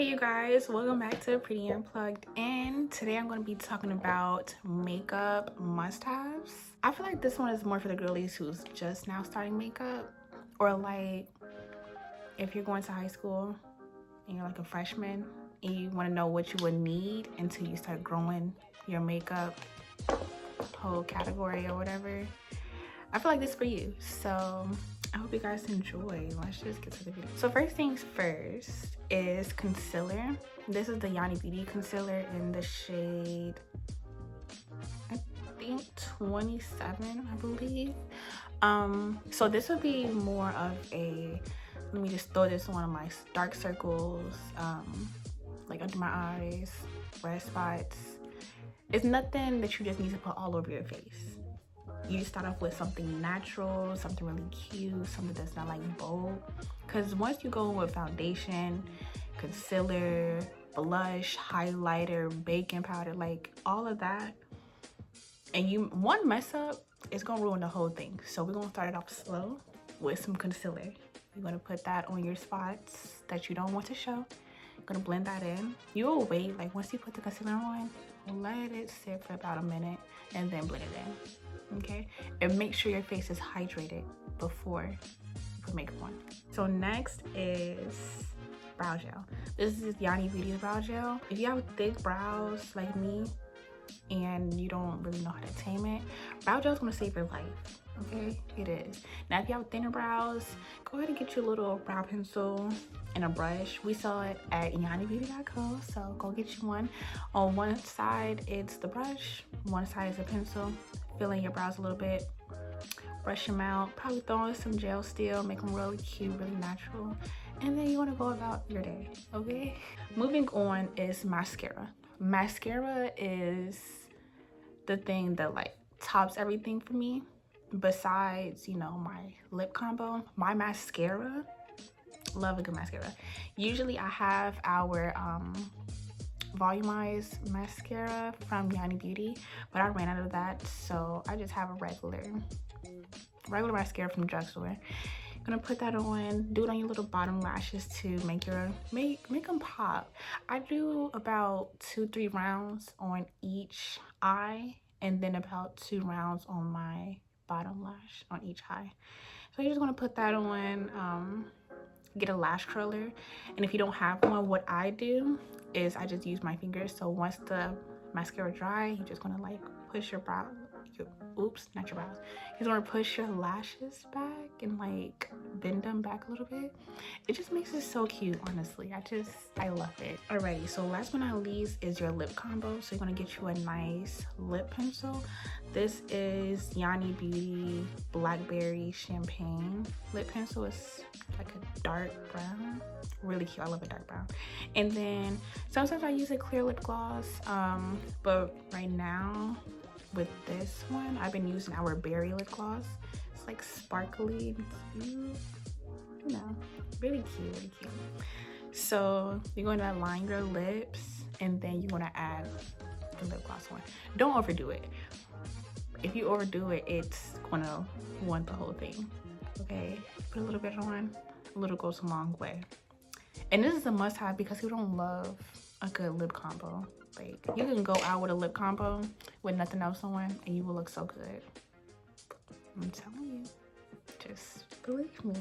Hey you guys, welcome back to Pretty Unplugged, and today I'm going to be talking about makeup must-haves. I feel like this one is more for the girlies who's just now starting makeup, or like if you're going to high school and you're like a freshman and you want to know what you would need until you start growing your makeup whole category or whatever. I feel like this is for you, so I hope you guys enjoy. Let's just get to the video. So first things first is concealer. This is the Yanni Beauty concealer in the shade, I think 27, I believe. So this would be more of a, let me just throw this on my dark circles, like under my eyes, red spots. It's nothing that you just need to put all over your face. You start off with something natural, something really cute, something that's not like bold. Because once you go with foundation, concealer, blush, highlighter, baking powder, like all of that, and you one mess up, it's gonna ruin the whole thing. So we're gonna start it off slow with some concealer. You're gonna put that on your spots that you don't want to show. You're gonna blend that in. You will wait, like once you put the concealer on, let it sit for about a minute and then blend it in. Okay, and make sure your face is hydrated before you put makeup on. So next is brow gel. This is Yanni Beauty's brow gel. If you have thick brows like me and you don't really know how to tame it, brow gel is gonna save your life. Okay, it is. Now if you have thinner brows, go ahead and get your little brow pencil and a brush. We sell it at yannibeauty.co, so go get you one. On one side it's the brush, one side is a pencil. Fill in your brows a little bit, brush them out, probably throw in some gel still, make them really cute, really natural, and then you want to go about your day. Okay, moving on is mascara. Mascara is the thing that like tops everything for me, besides, you know, my lip combo. My mascara, love a good mascara. Usually I have our volumized mascara from Yanni Beauty, but I ran out of that, so I just have a regular mascara from the drugstore. Gonna put that on, do it on your little bottom lashes to make them pop. I do about 2-3 rounds on each eye, and then about 2 rounds on my bottom lash on each eye. So you're just gonna put that on, get a lash curler, and if you don't have one, what I do is I just use my fingers. So once the mascara dry, you're just gonna like push your brow, oops, not your brows, you're gonna push your lashes back and like bend them back a little bit. It just makes it so cute, honestly. I love it. Alrighty, so last but not least is your lip combo. So you're gonna get you a nice lip pencil. This is Yanni Beauty Blackberry Champagne lip pencil. It's like a dark brown, really cute. I love a dark brown. And then sometimes I use a clear lip gloss, but right now with this one I've been using our berry lip gloss. It's like sparkly and cute, you know, really cute, really cute. So you're going to line your lips, and then you're going to add the lip gloss on. Don't overdo it. If you overdo it, it's gonna want the whole thing. Okay, put a little bit on. A little goes a long way. And this is a must-have because who don't love a good lip combo? Like, you can go out with a lip combo with nothing else on and you will look so good. I'm telling you, just believe me,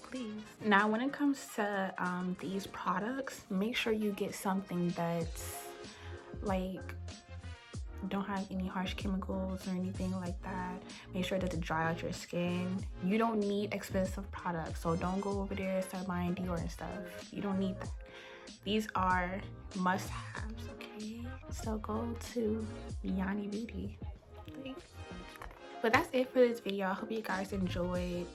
please. Now when it comes to these products, make sure you get something that's like don't have any harsh chemicals or anything like that. Make sure that it dry out your skin. You don't need expensive products, so don't go over there and start buying Dior and stuff. You don't need that. These are must-haves, okay? So go to Yanni Beauty. Okay? But that's it for this video. I hope you guys enjoyed.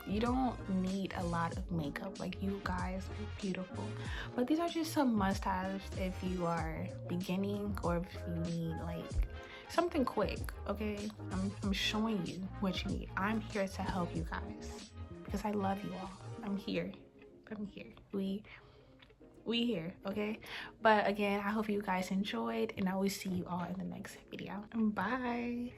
You don't need a lot of makeup. Like, you guys are beautiful, but these are just some must-haves if you are beginning or if you need like something quick. Okay, I'm showing you what you need. I'm here to help you guys because I love you all. I'm here. We here, okay? But again, I hope you guys enjoyed, and I will see you all in the next video. Bye.